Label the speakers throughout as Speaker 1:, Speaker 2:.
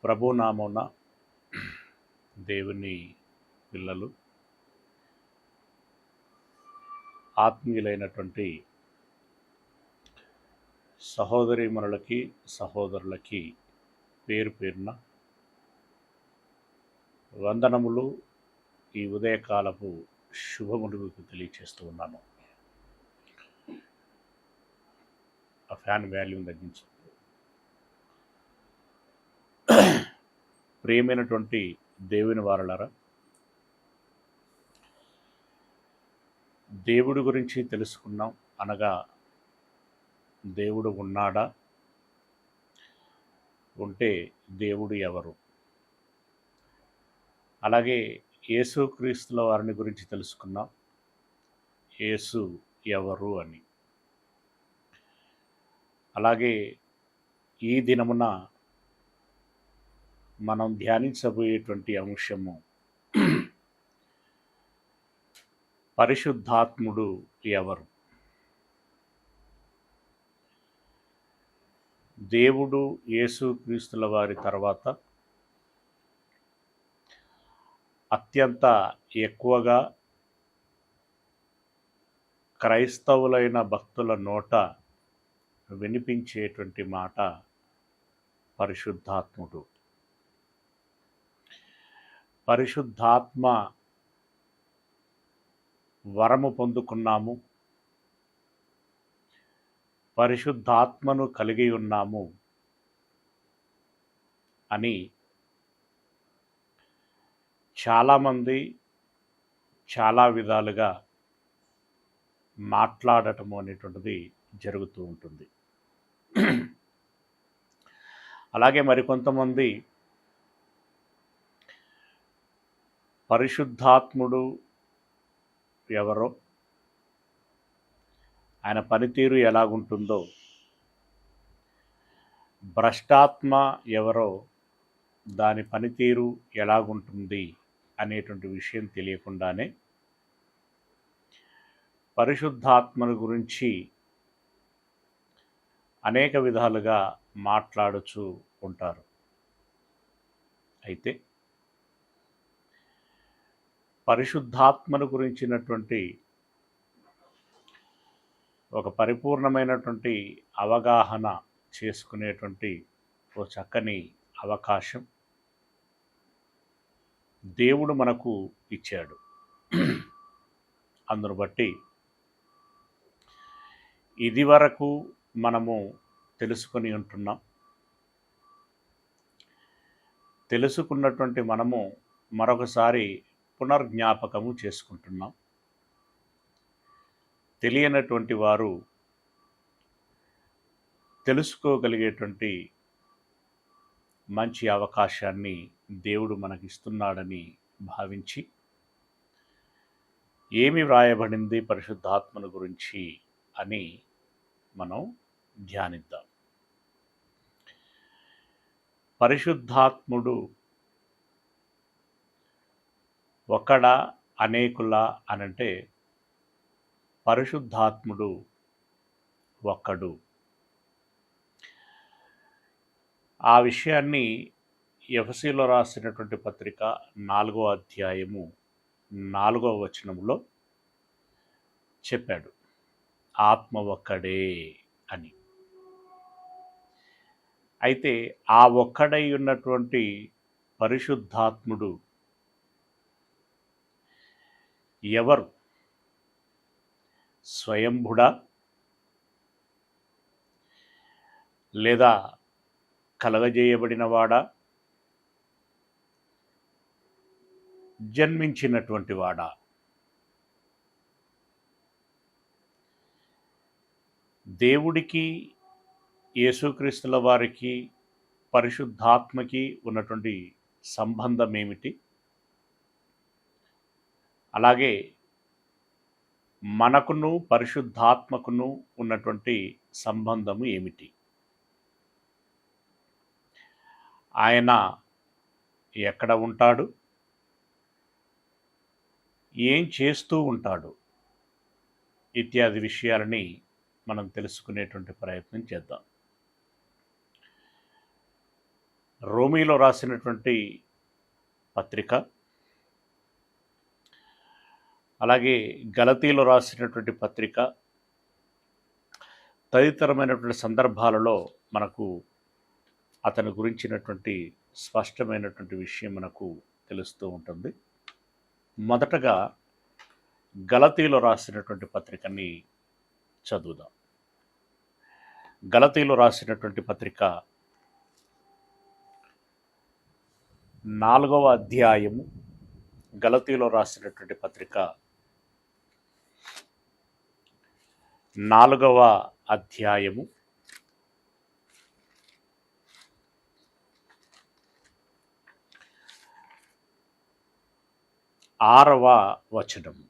Speaker 1: ప్రభునామమున దేవుని పిల్లలు ఆత్మీయులైనటువంటి సహోదరీమణులకి సహోదరులకి పేరు పేరున వందనములు. ఈ ఉదయకాలపు శుభములు మీకు తెలియచేస్తూ ఉన్నాను. ఆ ఫ్యాన్ వాల్యూమ్ తగ్గించు. ప్రియమైనటువంటి దేవుని వారలారా, దేవుడి గురించి తెలుసుకున్నాం అనగా దేవుడు ఉన్నాడా, ఉంటే దేవుడు ఎవరు, అలాగే యేసుక్రీస్తుల వారిని గురించి తెలుసుకున్నాం, యేసు ఎవరు అని. అలాగే ఈ దినమున మనం ధ్యానించబోయేటువంటి అంశము పరిశుద్ధాత్ముడు ఎవరు. దేవుడు యేసుక్రీస్తుల వారి తర్వాత అత్యంత ఎక్కువగా క్రైస్తవులైన భక్తుల నోట వినిపించేటువంటి మాట పరిశుద్ధాత్ముడు. పరిశుద్ధాత్మ వరము పొందుకున్నాము, పరిశుద్ధాత్మను కలిగి ఉన్నాము అని చాలామంది చాలా విధాలుగా మాట్లాడటము అనేటువంటిది జరుగుతూ ఉంటుంది. అలాగే మరికొంతమంది పరిశుద్ధాత్ముడు ఎవరో, ఆయన పనితీరు ఎలాగుంటుందో, భ్రష్టాత్మ ఎవరో, దాని పనితీరు ఎలాగుంటుంది అనేటువంటి విషయం తెలియకుండానే పరిశుద్ధాత్మను గురించి అనేక విధాలుగా మాట్లాడుచూ ఉంటారు. అయితే పరిశుద్ధాత్మను గురించినటువంటి ఒక పరిపూర్ణమైనటువంటి అవగాహన చేసుకునేటువంటి ఓ చక్కని అవకాశం దేవుడు మనకు ఇచ్చాడు. అందును బట్టి ఇది వరకు మనము తెలుసుకొని ఉంటున్నాం. తెలుసుకున్నటువంటి మనము మరొకసారి పునర్జ్ఞాపకము చేసుకుంటున్నాం. తెలియనటువంటి వారు తెలుసుకోగలిగేటువంటి మంచి అవకాశాన్ని దేవుడు మనకిస్తున్నాడని భావించి, ఏమి వ్రాయబడింది పరిశుద్ధాత్మను గురించి అని మనం ధ్యానిద్దాం. పరిశుద్ధాత్ముడు ఒకడా అనేకులా అనంటే పరిశుద్ధాత్ముడు ఒక్కడు. ఆ విషయాన్ని ఎఫెసీయులకు రాసినటువంటి పత్రిక 4వ అధ్యాయము 4వ వచనంలో చెప్పాడు, ఆత్మ ఒక్కడే అని. అయితే ఆ ఒక్కడై ఉన్నటువంటి పరిశుద్ధాత్ముడు ఎవరు? స్వయంభుడా, లేదా కలగజేయబడినవాడా, జన్మించినటువంటి వాడా? దేవుడికి, యేసుక్రీస్తుల వారికి, పరిశుద్ధాత్మకి ఉన్నటువంటి సంబంధం ఏమిటి? అలాగే మనకును పరిశుద్ధాత్మకును ఉన్నటువంటి సంబంధము ఏమిటి? ఆయన ఎక్కడ ఉంటాడు? ఏం చేస్తూ ఉంటాడు? ఇత్యాది విషయాలని మనం తెలుసుకునేటువంటి ప్రయత్నం చేద్దాం. రోమీలో రాసినటువంటి పత్రిక, అలాగే గలతీలో రాసినటువంటి పత్రిక తదితరమైనటువంటి సందర్భాలలో మనకు అతని గురించినటువంటి స్పష్టమైనటువంటి విషయం మనకు తెలుస్తూ ఉంటుంది. మొదటగా గలతీలో రాసినటువంటి పత్రికని చదువుదాం. గలతీలో రాసినటువంటి పత్రిక 4వ అధ్యాయము, గలతీలో రాసినటువంటి పత్రిక 4వ అధ్యాయము 6వ వచనము.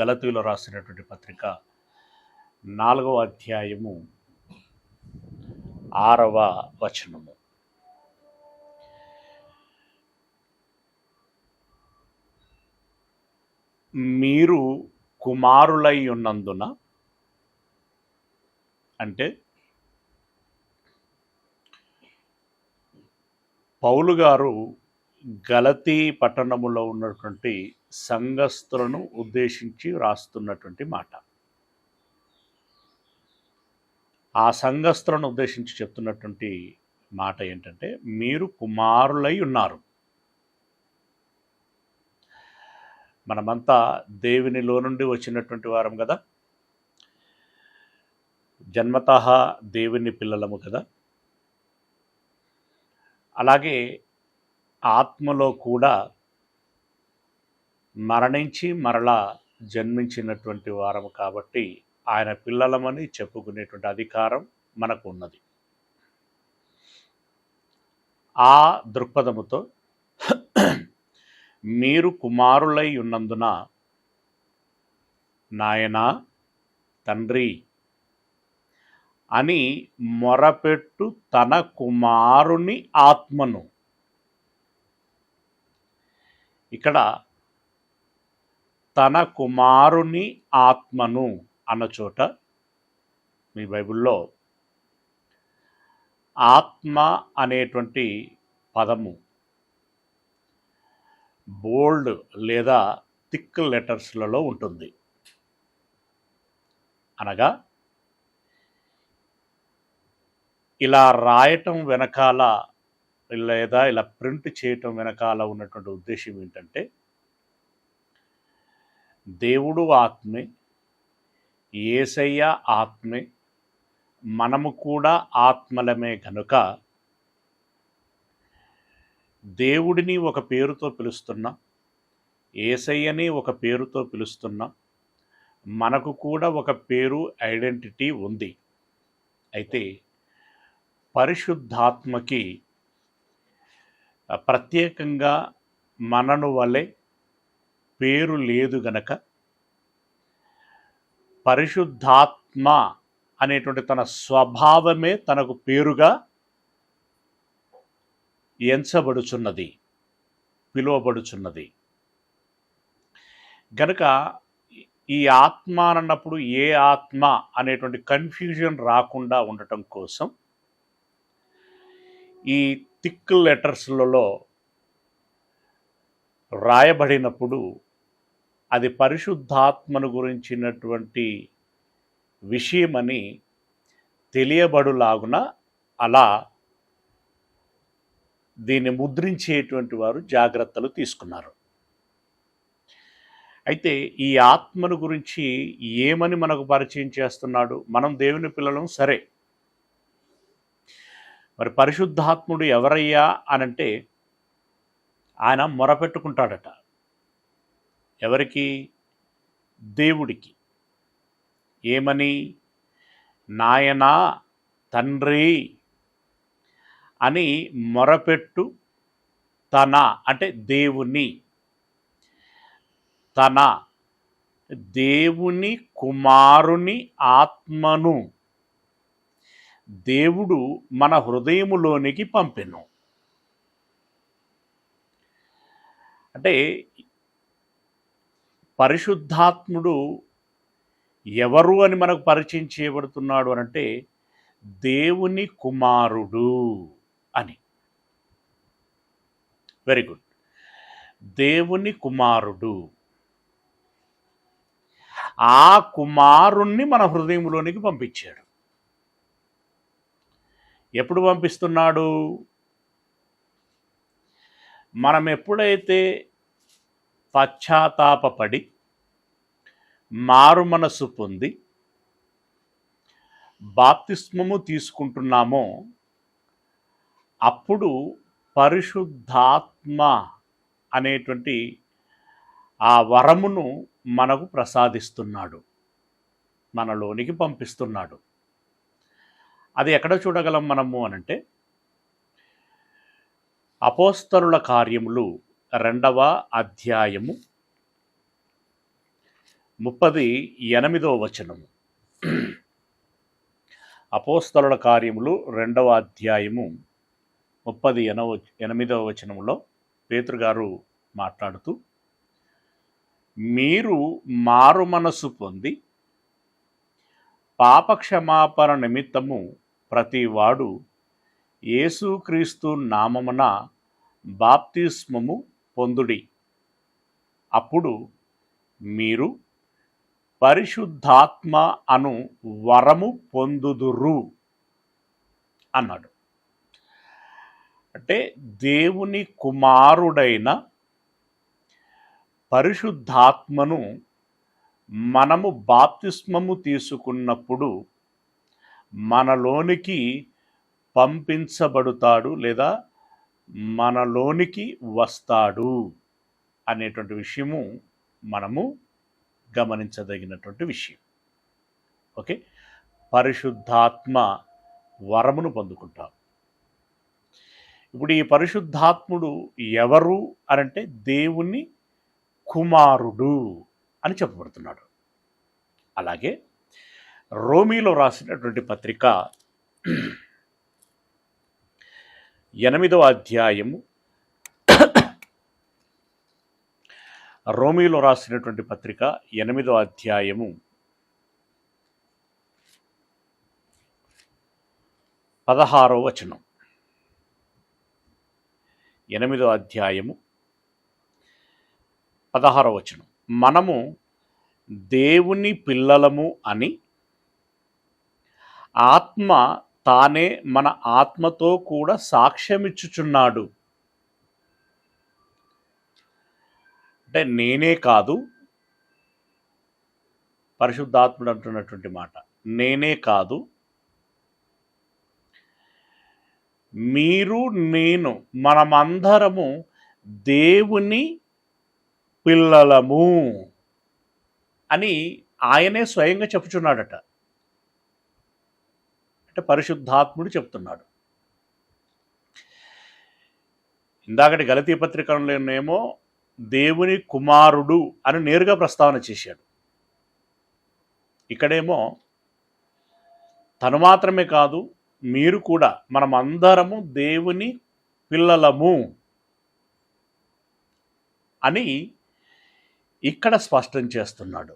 Speaker 1: గలతీలో రాసినటువంటి పత్రిక 4వ అధ్యాయము 6వ వచనము. మీరు కుమారులై ఉన్నందున, అంటే పౌలు గారు గలతీ పట్టణములో ఉన్నటువంటి సంఘస్థులను ఉద్దేశించి రాస్తున్నటువంటి మాట. ఆ సంఘస్థులను ఉద్దేశించి చెప్తున్నటువంటి మాట ఏంటంటే, మీరు కుమారులై ఉన్నారు. మనమంతా దేవునిలో నుండి వచ్చినటువంటి వారం కదా, జన్మతః దేవుని పిల్లలము కదా. అలాగే ఆత్మలో కూడా మరణించి మరలా జన్మించినటువంటి వారము కాబట్టి ఆయన పిల్లలమని చెప్పుకునేటువంటి అధికారం మనకు ఉన్నది. ఆ దృక్పథముతో మీరు కుమారులై ఉన్నందున నాయనా, తండ్రి అని మొరపెట్టు తన కుమారుని ఆత్మను. ఇక్కడ తన కుమారుని ఆత్మను అన్న చోట మీ బైబిల్లో ఆత్మ అనేటువంటి పదము బోల్డ్ లేదా థిక్ లెటర్స్లలో ఉంటుంది. అనగా ఇలా రాయటం వెనకాల లేదా ఇలా ప్రింట్ చేయటం వెనకాల ఉన్నటువంటి ఉద్దేశం ఏంటంటే, దేవుడు ఆత్మే, యేసయ్య ఆత్మే, మనము కూడా ఆత్మలమే కనుక దేవుడిని ఒక పేరుతో పిలుస్తున్నా, యేసయ్యని ఒక పేరుతో పిలుస్తున్నా, మనకు కూడా ఒక పేరు, ఐడెంటిటీ ఉంది. అయితే పరిశుద్ధాత్మకి ప్రత్యేకంగా మనను వలె పేరు లేదు గనక పరిశుద్ధాత్మ అనేటువంటి తన స్వభావమే తనకు పేరుగా ఎంచబడుచున్నది, పిలువబడుచున్నది. గనక ఈ ఆత్మ అన్నప్పుడు ఏ ఆత్మ అనేటువంటి కన్ఫ్యూజన్ రాకుండా ఉండటం కోసం ఈ థిక్ లెటర్స్లలో రాయబడినప్పుడు అది పరిశుద్ధాత్మను గురించినటువంటి విషయమని తెలియబడులాగున అలా దీన్ని ముద్రించేటువంటి వారు జాగ్రత్తలు తీసుకున్నారు. అయితే ఈ ఆత్మను గురించి ఏమని మనకు పరిచయం చేస్తున్నాడు? మనం దేవుని పిల్లలం సరే, మరి పరిశుద్ధాత్ముడు ఎవరయ్యా అనంటే ఆయన మొరపెట్టుకుంటాడట. ఎవరికి? దేవుడికి. ఏమని? నాయనా, తండ్రి అని మొరపెట్టు తన, అంటే దేవుని, తన దేవుని కుమారుని ఆత్మను దేవుడు మన హృదయములోనికి పంపెను. అంటే పరిశుద్ధాత్ముడు ఎవరు అని మనకు పరిచయం చేయబడుతున్నాడు అనంటే, దేవుని కుమారుడు అని. Very good. దేవుని కుమారుడు. ఆ కుమారుణ్ణి మన హృదయంలోనికి పంపించాడు. ఎప్పుడు పంపిస్తున్నాడు? మనం ఎప్పుడైతే పశ్చాత్తాపపడి మారు మనసు పొంది బాప్తిస్మము తీసుకుంటున్నామో అప్పుడు పరిశుద్ధాత్మ అనేటువంటి ఆ వరమును మనకు ప్రసాదిస్తున్నాడు, మనలోనికి పంపిస్తున్నాడు. అది ఎక్కడ చూడగలం మనము అనంటే అపోస్తలుల కార్యములు 2వ అధ్యాయము 38వ వచనము. అపోస్తలుల కార్యములు 2వ అధ్యాయము 38వ వచనములో పేతురు గారు మాట్లాడుతూ, మీరు మారు మనసు పొంది పాపక్షమాపణ నిమిత్తము ప్రతివాడు యేసుక్రీస్తు నామమున బాప్తిస్మము పొందుడి, అప్పుడు మీరు పరిశుద్ధాత్మ అను వరము పొందుదురు అన్నాడు. అంటే దేవుని కుమారుడైన పరిశుద్ధాత్మను మనము బాప్తిస్మము తీసుకున్నప్పుడు మనలోనికి పంపించబడుతాడు లేదా మనలోనికి వస్తాడు అనేటువంటి విషయము మనము గమనించదగినటువంటి విషయం. ఓకే, పరిశుద్ధాత్మ వరమును పొందుకుంటాం. ఇప్పుడు ఈ పరిశుద్ధాత్ముడు ఎవరు అనంటే దేవుని కుమారుడు అని చెప్పబడుతున్నాడు. అలాగే రోమీలో రాసినటువంటి పత్రిక 8వ అధ్యాయము, రోమీలో రాసినటువంటి పత్రిక 8వ అధ్యాయము 16వ వచనం. 8వ అధ్యాయము 16వ వచనం. మనము దేవుని పిల్లలము అని ఆత్మ తానే మన ఆత్మతో కూడా సాక్ష్యమిచ్చుచున్నాడు. అంటే నేనే కాదు, పరిశుద్ధాత్ముడు అంటున్నటువంటి మాట, నేనే కాదు, మీరు నేను మనమందరము దేవుని పిల్లలము అని ఆయనే స్వయంగా చెప్పుచున్నాడట. అంటే పరిశుద్ధాత్ముడు చెప్తున్నాడు. ఇందాకటి గలతీ పత్రికలోనేమో దేవుని కుమారుడు అని నేరుగా ప్రస్తావన చేశాడు. ఇక్కడేమో తను మాత్రమే కాదు, మీరు కూడా, మనమందరము దేవుని పిల్లలము అని ఇక్కడ స్పష్టం చేస్తున్నాడు.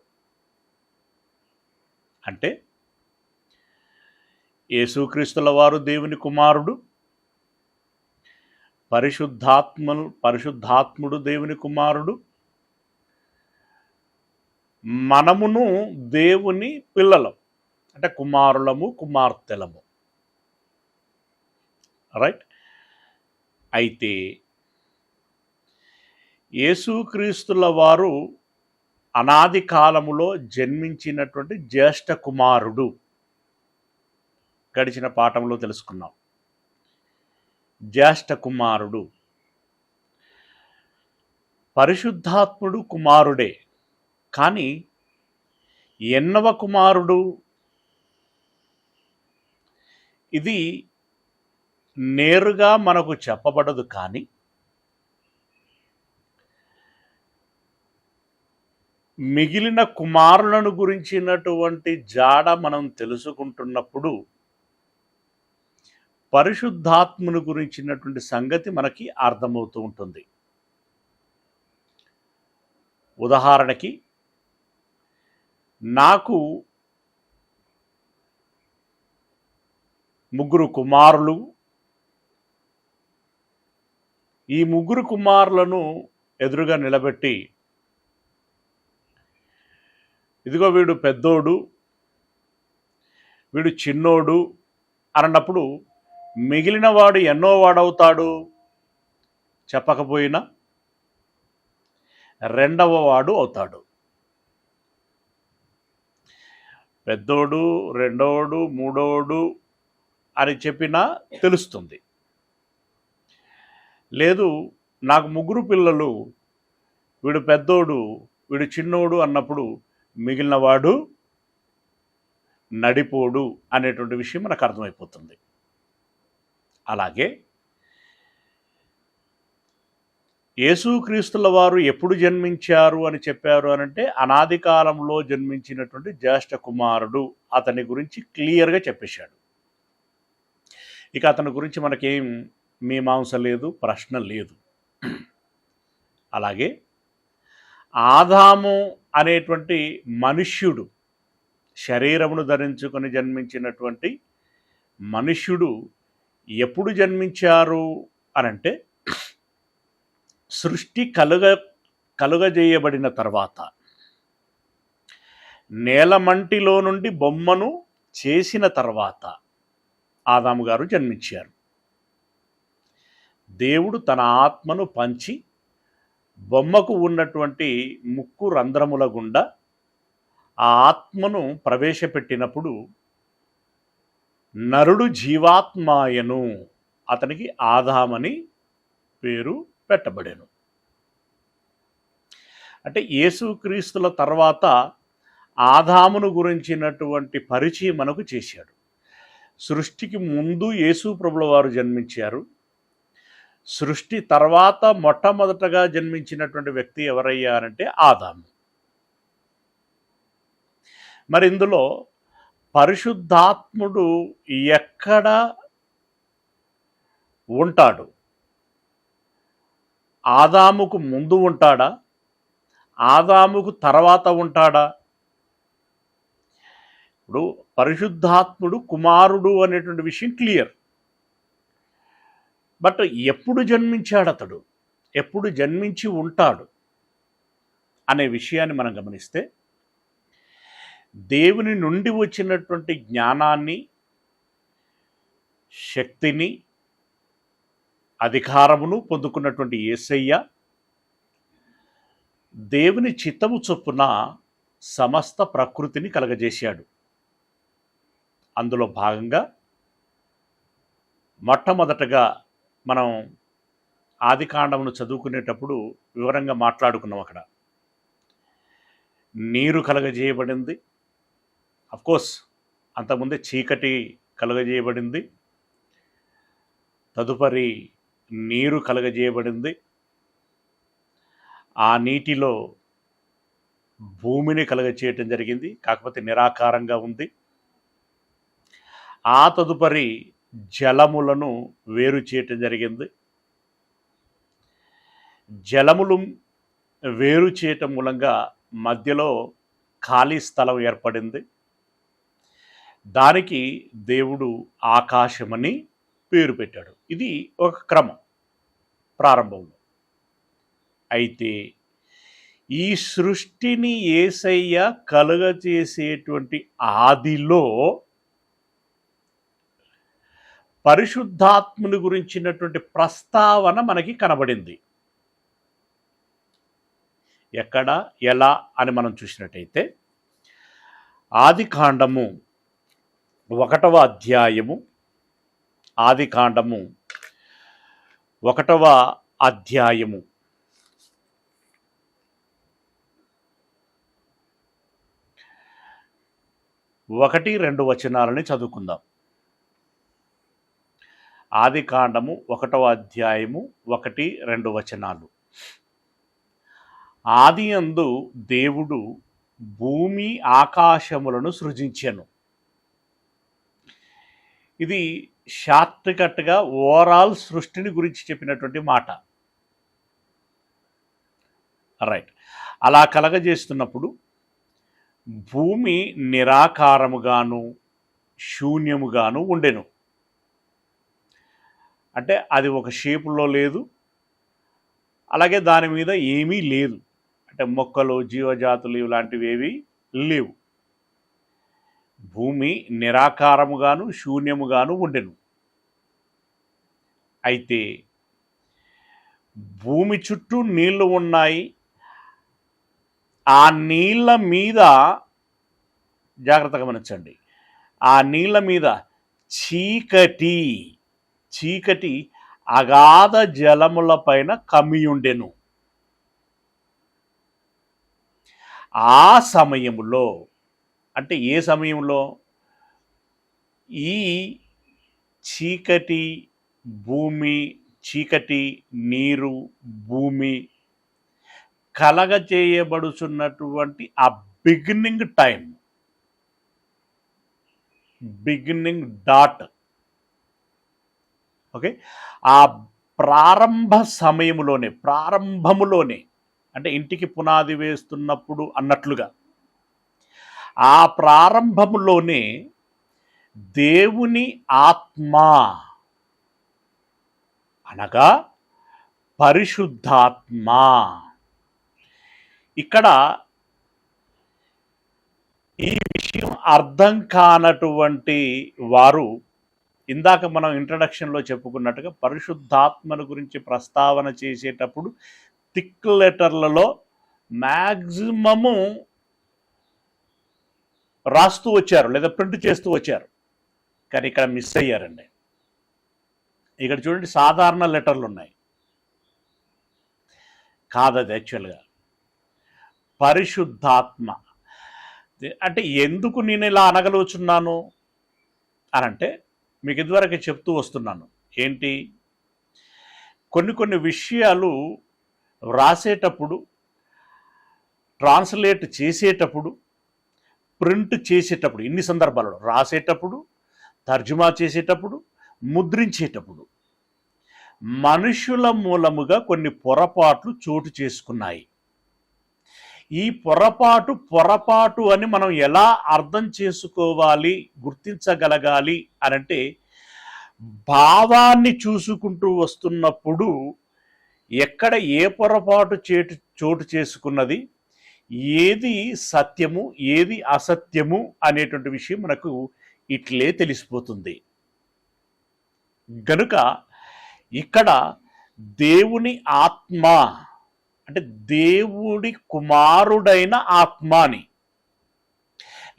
Speaker 1: అంటే యేసుక్రీస్తుల వారు దేవుని కుమారుడు, పరిశుద్ధాత్ముడు దేవుని కుమారుడు, మనమును దేవుని పిల్లలం, అంటే కుమారులము కుమార్తెలము. రైట్. అయితే యేసుక్రీస్తుల వారు అనాది కాలములో జన్మించినటువంటి జ్యేష్ఠ కుమారుడు. గడిచిన పాఠంలో తెలుసుకున్నాం. జ్యేష్ఠ కుమారుడు. పరిశుద్ధాత్ముడు కుమారుడే, కానీ ఎన్నవ కుమారుడు? ఇది నేరుగా మనకు చెప్పబడదు, కానీ మిగిలిన కుమారులను గురించినటువంటి జాడ మనం తెలుసుకుంటున్నప్పుడు పరిశుద్ధాత్మను గురించినటువంటి సంగతి మనకి అర్థమవుతూ ఉంటుంది. ఉదాహరణకి, నాకు ముగ్గురు కుమారులు. ఈ ముగ్గురు కుమారులను ఎదురుగా నిలబెట్టి, ఇదిగో వీడు పెద్దోడు, వీడు చిన్నోడు అన్నప్పుడు మిగిలిన వాడు ఎన్నో వాడవుతాడు చెప్పకపోయినా రెండవ వాడు అవుతాడు. పెద్దోడు, రెండోడు, మూడోడు అని చెప్పినా తెలుస్తుంది. లేదు, నాకు ముగ్గురు పిల్లలు, వీడు పెద్దోడు, వీడు చిన్నోడు అన్నప్పుడు మిగిలిన వాడు నడిపోడు అనేటువంటి విషయం మనకు అర్థమైపోతుంది. అలాగే యేసుక్రీస్తుల వారు ఎప్పుడు జన్మించారు అని చెప్పారు అనంటే అనాది కాలంలో జన్మించినటువంటి జ్యేష్ఠ కుమారుడు అతని గురించి క్లియర్గా చెప్పేశాడు. ఇక అతని గురించి మనకేం మీమాంస లేదు, ప్రశ్న లేదు. అలాగే ఆదాము అనేటువంటి మనుష్యుడు, శరీరమును ధరించుకొని జన్మించినటువంటి మనుష్యుడు ఎప్పుడు జన్మించారు అనంటే సృష్టి కలుగజేయబడిన తర్వాత, నేలమంటిలో నుండి బొమ్మను చేసిన తర్వాత ఆదాము గారు జన్మించారు. దేవుడు తన ఆత్మను పంచి బొమ్మకు ఉన్నటువంటి ముక్కు రంధ్రముల గుండా ఆ ఆత్మను ప్రవేశపెట్టినప్పుడు నరుడు జీవాత్మాయను, అతనికి ఆదామని పేరు పెట్టబడెను. అంటే యేసుక్రీస్తుల తర్వాత ఆదామును గురించినటువంటి పరిచయం మనకు చేశాడు. సృష్టికి ముందు యేసు ప్రభుల వారు జన్మించారు. సృష్టి తర్వాత మొట్టమొదటగా జన్మించినటువంటి వ్యక్తి ఎవరయ్యారంటే ఆదాము. మరి ఇందులో పరిశుద్ధాత్ముడు ఎక్కడ ఉంటాడు? ఆదాముకు ముందు ఉంటాడా? ఆదాముకు తర్వాత ఉంటాడా? ఇప్పుడు పరిశుద్ధాత్ముడు కుమారుడు అనేటువంటి విషయం క్లియర్. బట్ ఎప్పుడు జన్మించాడు అతడు, ఎప్పుడు జన్మించి ఉంటాడు అనే విషయాన్ని మనం గమనిస్తే, దేవుని నుండి వచ్చినటువంటి జ్ఞానాన్ని, శక్తిని, అధికారమును పొందుకున్నటువంటి యేసయ్య దేవుని చిత్తము చొప్పున సమస్త ప్రకృతిని కలగజేశాడు. అందులో భాగంగా మొట్టమొదటగా మనం ఆదికాండమును చదువుకునేటప్పుడు వివరంగా మాట్లాడుకున్నాం. అక్కడ నీరు కలగజేయబడింది. అఫ్కోర్స్ అంతకుముందే చీకటి కలగజేయబడింది. తదుపరి నీరు కలగజేయబడింది. ఆ నీటిలో భూమిని కలగచేయటం జరిగింది, కాకపోతే నిరాకారంగా ఉంది. ఆ తదుపరి జలములను వేరు చేయటం జరిగింది. జలములు వేరు చేయటం మూలంగా మధ్యలో ఖాళీ స్థలం ఏర్పడింది. దానికి దేవుడు ఆకాశమని పేరు పెట్టాడు. ఇది ఒక క్రమం ప్రారంభంలో. అయితే ఈ సృష్టిని యేసయ్య కలుగజేసేటువంటి ఆదిలో పరిశుద్ధాత్ముని గురించినటువంటి ప్రస్తావన మనకి కనబడింది. ఎక్కడ, ఎలా అని మనం చూసినట్టయితే ఆదికాండము 1వ అధ్యాయము, ఆదికాండము 1వ అధ్యాయము 1-2 వచనాలని చదువుకుందాం. ఆదికాండము 1వ అధ్యాయము 1-2 వచనాలు. ఆదియందు దేవుడు భూమి ఆకాశములను సృజించెను. ఇది షార్ట్ కట్గా ఓవరాల్ సృష్టిని గురించి చెప్పినటువంటి మాట. రైట్. అలా కలగజేస్తున్నప్పుడు భూమి నిరాకారముగాను శూన్యముగాను ఉండెను. అంటే అది ఒక షేపులో లేదు, అలాగే దాని మీద ఏమీ లేదు. అంటే మొక్కలు, జీవజాతులు ఇలాంటివి ఏవి లేవు. భూమి నిరాకారముగాను శూన్యముగాను ఉండెను. అయితే భూమి చుట్టూ నీళ్లు ఉన్నాయి. ఆ నీళ్ళ మీద జాగ్రత్తగా గమనించండి, ఆ నీళ్ళ మీద చీకటి చీకటి అగాధ జలముల పైన కమ్మియుండెను. ఆ సమయంలో, అంటే ఏ సమయంలో? ఈ చీకటి భూమి, చీకటి నీరు భూమి కలగజేయబడుచున్నటువంటి ఆ beginning time, beginning dot, okay, ఆ ప్రారంభ సమయములోనే, ప్రారంభములోనే, అంటే ఇంటికి పునాది వేస్తున్నప్పుడు అన్నట్లుగా ఆ ప్రారంభములోనే దేవుని ఆత్మ అనగా పరిశుద్ధాత్మ. ఇక్కడ ఈ విషయం అర్థం కానటువంటి వారు, ఇందాక మనం ఇంట్రడక్షన్లో చెప్పుకున్నట్టుగా పరిశుద్ధాత్మను గురించి ప్రస్తావన చేసేటప్పుడు థిక్ లెటర్లలో మ్యాక్సిమము రాస్తూ వచ్చారు లేదా ప్రింట్ చేస్తూ వచ్చారు, కానీ ఇక్కడ మిస్ అయ్యారండి. ఇక్కడ చూడండి, సాధారణ లెటర్లు ఉన్నాయి. కాదది యాక్చువల్గా పరిశుద్ధాత్మ. అంటే ఎందుకు నేను ఇలా అనగలుగుతున్నాను అని అంటే, మీకు ఇదివరకు చెప్తూ వస్తున్నాను ఏంటి, కొన్ని విషయాలు రాసేటప్పుడు, ట్రాన్స్లేట్ చేసేటప్పుడు, ప్రింట్ చేసేటప్పుడు, ఇన్ని సందర్భాలలో రాసేటప్పుడు, తర్జుమా చేసేటప్పుడు, ముద్రించేటప్పుడు మనుషుల మూలముగా కొన్ని పొరపాట్లు చోటు చేసుకున్నాయి. ఈ పొరపాటు అని మనం ఎలా అర్థం చేసుకోవాలి, గుర్తించగలగాలి అనంటే, భావాన్ని చూసుకుంటూ వస్తున్నప్పుడు ఎక్కడ ఏ పొరపాటు చోటు చేసుకున్నది, ఏది సత్యము ఏది అసత్యము అనేటువంటి విషయం మనకు ఇట్లే తెలిసిపోతుంది. గనుక ఇక్కడ దేవుని ఆత్మ అంటే దేవుడి కుమారుడైన ఆత్మాని,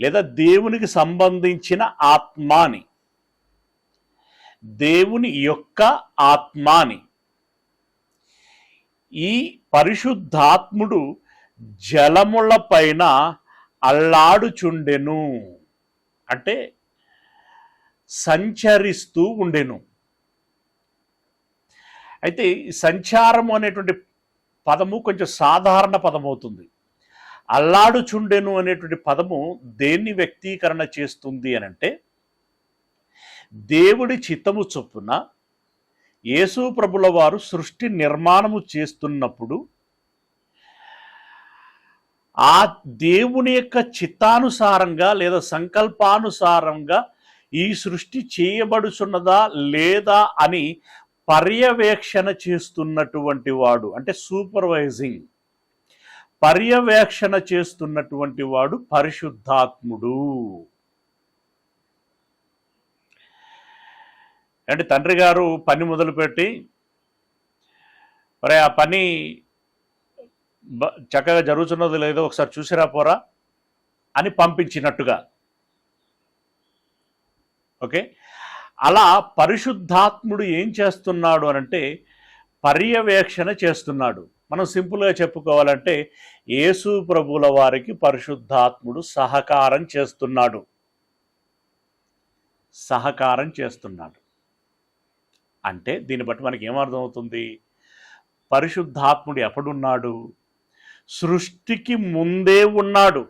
Speaker 1: లేదా దేవునికి సంబంధించిన ఆత్మాని, దేవుని యొక్క ఆత్మాని ఈ పరిశుద్ధాత్ముడు జలముల పైన అల్లాడుచుండెను, అంటే సంచరిస్తూ ఉండెను. అయితే సంచారము అనేటువంటి పదము కొంచెం సాధారణ పదం అవుతుంది. అల్లాడుచుండెను అనేటువంటి పదము దేన్ని వ్యక్తీకరణ చేస్తుంది అనంటే, దేవుడి చిత్తము చొప్పున యేసు ప్రభుల వారు సృష్టి నిర్మాణము చేస్తున్నప్పుడు ఆ దేవుని యొక్క చిత్తానుసారంగా లేదా సంకల్పానుసారంగా ఈ సృష్టి చేయబడుచున్నదా లేదా అని పర్యవేక్షణ చేస్తున్నటువంటి వాడు, అంటే సూపర్వైజింగ్, పర్యవేక్షణ చేస్తున్నటువంటి వాడు పరిశుద్ధాత్ముడు. అంటే తండ్రి గారు పని మొదలుపెట్టి, మరి ఆ పని చక్కగా జరుగుతున్నదో లేదో ఒకసారి చూసిరా పోరా అని పంపించినట్టుగా, ఓకే, అలా పరిశుద్ధాత్ముడు ఏం చేస్తున్నాడు అనంటే పర్యవేక్షణ చేస్తున్నాడు. మనం సింపుల్గా చెప్పుకోవాలంటే యేసు ప్రభుల వారికి పరిశుద్ధాత్ముడు సహకారం చేస్తున్నాడు. అంటే దీన్ని బట్టి మనకి ఏమర్థమవుతుంది? పరిశుద్ధాత్ముడు ఎప్పుడున్నాడు? సృష్టికి ముందే ఉన్నాడు.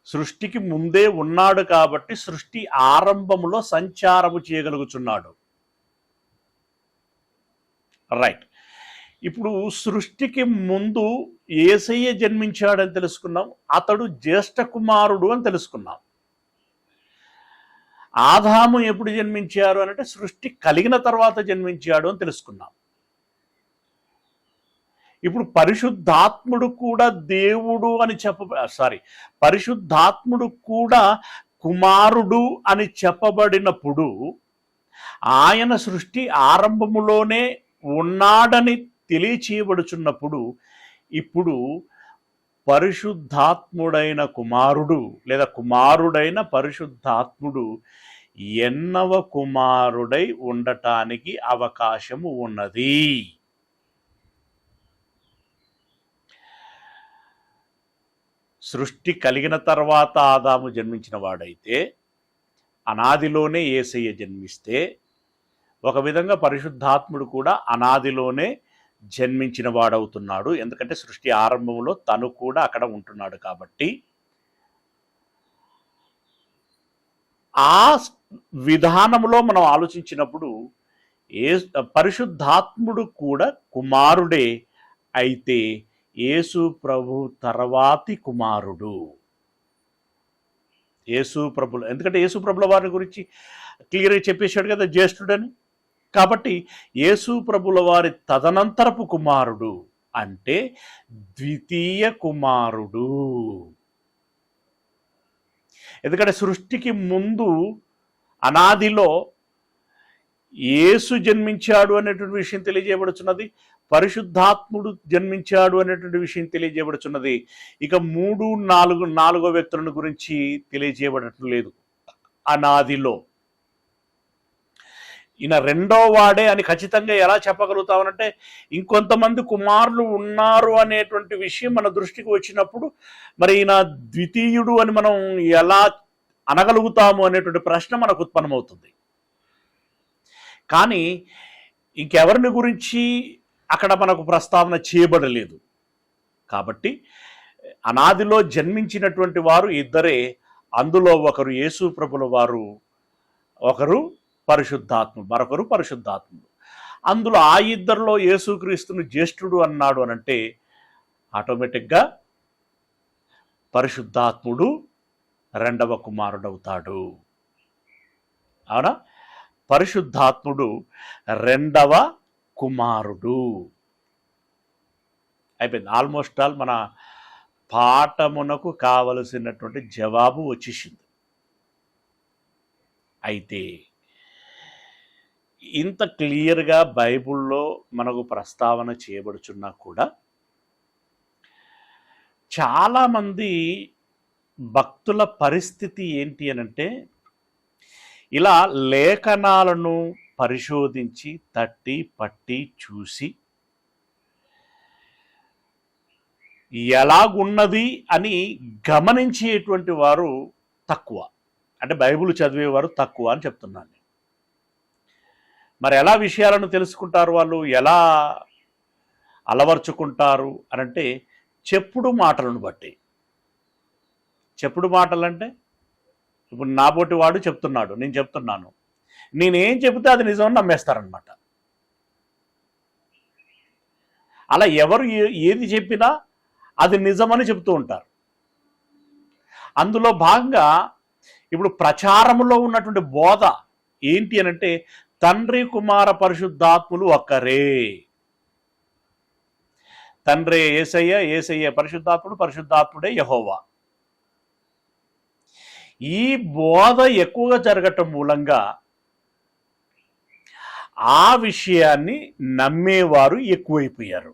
Speaker 1: సృష్టికి ముందే ఉన్నాడు కాబట్టి సృష్టి ఆరంభములో సంచారము చేయగలుగుతున్నాడు. రైట్. ఇప్పుడు సృష్టికి ముందు యేసయ్య జన్మించాడని తెలుసుకున్నాం, అతడు జ్యేష్ఠ కుమారుడు అని తెలుసుకున్నాం. ఆదాము ఎప్పుడు జన్మించారు అంటే సృష్టి కలిగిన తర్వాత జన్మించాడు అని తెలుసుకున్నాం. ఇప్పుడు పరిశుద్ధాత్ముడు కూడా దేవుడు అని పరిశుద్ధాత్ముడు కూడా కుమారుడు అని చెప్పబడినప్పుడు ఆయన సృష్టి ఆరంభములోనే ఉన్నాడని తెలియచేయబడుచున్నప్పుడు ఇప్పుడు పరిశుద్ధాత్ముడైన కుమారుడు లేదా కుమారుడైన పరిశుద్ధాత్ముడు ఎన్నవ కుమారుడై ఉండటానికి అవకాశము ఉన్నది. సృష్టి కలిగిన తర్వాత ఆదాము జన్మించిన వాడైతే అనాదిలోనే యేసయ్య జన్మిస్తే ఒక విధంగా పరిశుద్ధాత్ముడు కూడా అనాదిలోనే జన్మించిన వాడవుతున్నాడు. ఎందుకంటే సృష్టి ఆరంభంలో తను కూడా అక్కడ ఉంటున్నాడు కాబట్టి ఆ విధానంలో మనం ఆలోచించినప్పుడు పరిశుద్ధాత్ముడు కూడా కుమారుడే అయితే యేసు ప్రభు తర్వాతి కుమారుడు. యేసు ప్రభులు, ఎందుకంటే యేసు ప్రభుల వారి గురించి క్లియర్గా చెప్పేశాడు కదా జ్యేష్ఠుడని. కాబట్టి యేసు ప్రభుల వారి తదనంతరపు కుమారుడు అంటే ద్వితీయ కుమారుడు. ఎందుకంటే సృష్టికి ముందు అనాదిలో యేసు జన్మించాడు అనేటువంటి విషయం తెలియజేయబడుచున్నది, పరిశుద్ధాత్ముడు జన్మించాడు అనేటువంటి విషయం తెలియజేయబడుచున్నది. ఇక 3, 4 నాలుగో వ్యక్తులను గురించి తెలియజేయబడటం లేదు. అనాదిలో ఈయన రెండో వాడే అని ఖచ్చితంగా ఎలా చెప్పగలుగుతామనంటే ఇంకొంతమంది కుమారులు ఉన్నారు అనేటువంటి విషయం మన దృష్టికి వచ్చినప్పుడు మరి ఈయన ద్వితీయుడు అని మనం ఎలా అనగలుగుతాము అనేటువంటి ప్రశ్న మనకు ఉత్పన్నమవుతుంది. కానీ ఇంకెవరిని గురించి అక్కడ మనకు ప్రస్తావన చేయబడలేదు. కాబట్టి అనాదిలో జన్మించినటువంటి వారు ఇద్దరే. అందులో ఒకరు యేసు ప్రభుల వారు, ఒకరు పరిశుద్ధాత్ముడు, మరొకరు పరిశుద్ధాత్ముడు. అందులో ఆ ఇద్దరిలో యేసుక్రీస్తును జ్యేష్ఠుడు అన్నాడు అనంటే ఆటోమేటిక్గా పరిశుద్ధాత్ముడు రెండవ కుమారుడవుతాడు. అవునా? పరిశుద్ధాత్ముడు రెండవ కుమారుడు అయిపోయింది. ఆల్మోస్ట్ ఆల్ మన పాఠమునకు కావలసినటువంటి జవాబు వచ్చేసింది. అయితే ఇంత క్లియర్గా బైబిల్లో మనకు ప్రస్తావన చేయబడుచున్నా కూడా చాలామంది భక్తుల పరిస్థితి ఏంటి అనంటే ఇలా లేఖనాలను పరిశోధించి తట్టి పట్టి చూసి ఎలాగున్నది అని గమనించేటువంటి వారు తక్కువ. అంటే బైబిల్ చదివేవారు తక్కువ అని చెప్తున్నాను. మరి ఎలా విషయాలను తెలుసుకుంటారు, వాళ్ళు ఎలా అలవర్చుకుంటారు అనంటే చెప్పుడు మాటలను బట్టి. చెప్పుడు మాటలంటే ఇప్పుడు నాబోటి వాడు చెప్తున్నాడు, నేను చెప్తున్నాను, నేనేం చెబితే అది నిజమని నమ్మేస్తారనమాట. అలా ఎవరు ఏది చెప్పినా అది నిజమని చెప్తూ ఉంటారు. అందులో భాగంగా ఇప్పుడు ప్రచారంలో ఉన్నటువంటి బోధ ఏంటి అనంటే తండ్రి కుమార పరిశుద్ధాత్ములు ఒక్కరే. తండ్రే యేసయ్య, యేసయ్య పరిశుద్ధాత్ముడు, పరిశుద్ధాత్ముడే యెహోవా. ఈ బోధ ఎక్కువగా జరగటం మూలంగా ఆ విషయాన్ని నమ్మేవారు ఎక్కువైపోయారు.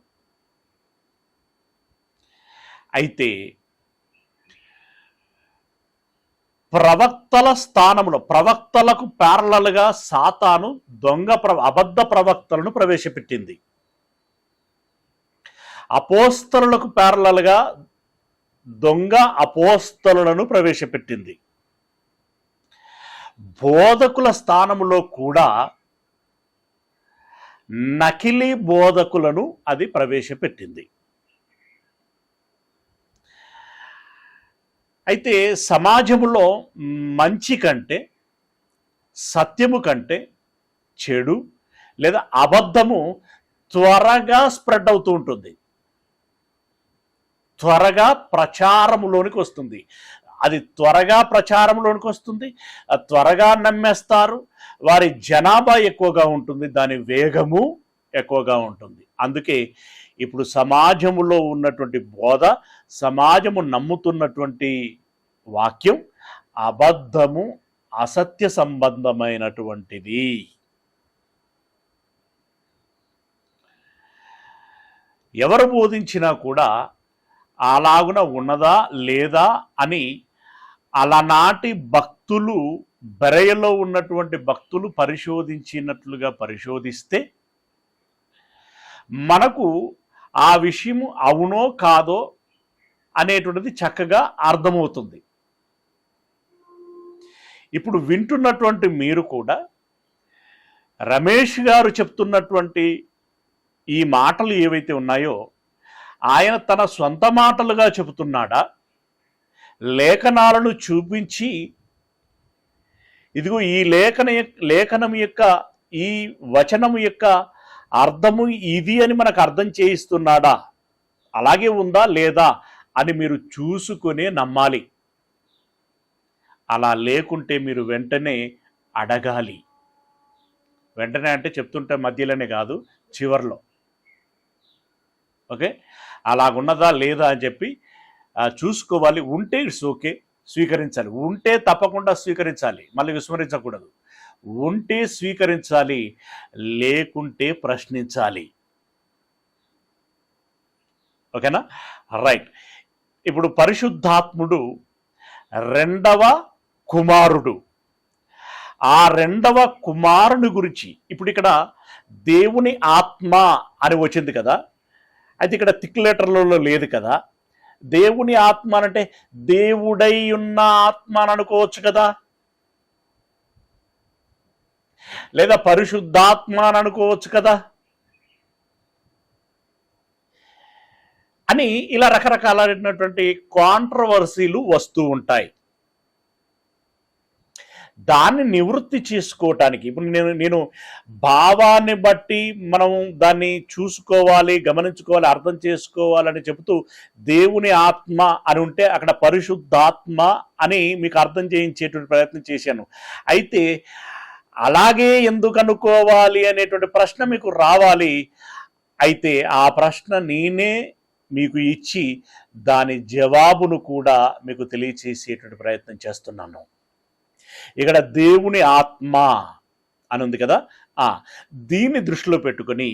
Speaker 1: అయితే ప్రవక్తల స్థానంలో ప్రవక్తలకు ప్యారలల్గా సాతాను అబద్ధ ప్రవక్తలను ప్రవేశపెట్టింది. అపోస్తలులకు ప్యారలల్గా దొంగ అపోస్తలులను ప్రవేశపెట్టింది. బోధకుల స్థానంలో కూడా నకిలీ బోధకులను అది ప్రవేశపెట్టింది. అయితే సమాజంలో మంచి కంటే, సత్యము కంటే చెడు లేదా అబద్ధము త్వరగా స్ప్రెడ్ అవుతూ ఉంటుంది, త్వరగా ప్రచారములోనికి వస్తుంది. అది త్వరగా ప్రచారంలోనికి వస్తుంది, త్వరగా నమ్మేస్తారు, వారి జనాభా ఎక్కువగా ఉంటుంది, దాని వేగము ఎక్కువగా ఉంటుంది. అందుకే ఇప్పుడు సమాజములో ఉన్నటువంటి బోధ, సమాజము నమ్ముతున్నటువంటి వాక్యం అబద్ధము, అసత్య సంబంధమైనటువంటిది. ఎవరు బోధించినా కూడా అలాగున ఉన్నదా లేదా అని అలనాటి భక్తులు, బెరయలో ఉన్నటువంటి భక్తులు పరిశోధించినట్లుగా పరిశోధిస్తే మనకు ఆ విషయం అవునో కాదో అనేటువంటిది చక్కగా అర్థమవుతుంది. ఇప్పుడు వింటున్నటువంటి మీరు కూడా రమేష్ గారు చెప్తున్నటువంటి ఈ మాటలు ఏవైతే ఉన్నాయో ఆయన తన సొంత మాటలుగా చెబుతున్నాడా, లేఖనాలను చూపించి ఇదిగో ఈ లేఖనం యొక్క ఈ వచనము యొక్క అర్థము ఇది అని మనకు అర్థం చేయిస్తున్నాడా, అలాగే ఉందా లేదా అని మీరు చూసుకునే నమ్మాలి. అలా లేకుంటే మీరు వెంటనే అడగాలి. వెంటనే అంటే చెప్తుంటే మధ్యలోనే కాదు, చివర్లో. ఓకే, అలాగున్నదా లేదా అని చెప్పి చూసుకోవాలి. ఉంటే ఇట్స్ ఓకే, స్వీకరించాలి. ఉంటే తప్పకుండా స్వీకరించాలి, మళ్ళీ విస్మరించకూడదు. ఉంటే స్వీకరించాలి, లేకుంటే ప్రశ్నించాలి. ఓకేనా? రైట్. ఇప్పుడు పరిశుద్ధాత్ముడు రెండవ కుమారుడు. ఆ రెండవ కుమారుని గురించి ఇప్పుడు ఇక్కడ దేవుని ఆత్మ అని వచ్చింది కదా, అయితే ఇక్కడ థిక్ లెటర్లలో లేదు కదా. దేవుని ఆత్మ అంటే దేవుడై ఉన్న ఆత్మ అని అనుకోవచ్చు కదా, లేదా పరిశుద్ధాత్మ అని అనుకోవచ్చు కదా అని ఇలా రకరకాలైనటువంటి కాంట్రవర్సీలు వస్తూ ఉంటాయి. దాన్ని నివృత్తి చేసుకోవటానికి ఇప్పుడు నేను భావాన్ని బట్టి మనం దాన్ని చూసుకోవాలి, గమనించుకోవాలి, అర్థం చేసుకోవాలని చెబుతూ దేవుని ఆత్మ అని ఉంటే అక్కడ పరిశుద్ధాత్మ అని మీకు అర్థం చేయించేటువంటి ప్రయత్నం చేశాను. అయితే అలాగే ఎందుకు అనుకోవాలి అనేటువంటి ప్రశ్న మీకు రావాలి. అయితే ఆ ప్రశ్న నేనే మీకు ఇచ్చి దాని జవాబును కూడా మీకు తెలియచేసేటువంటి ప్రయత్నం చేస్తున్నాను. ఇక్కడ దేవుని ఆత్మ అని ఉంది కదా, దీన్ని దృష్టిలో పెట్టుకొని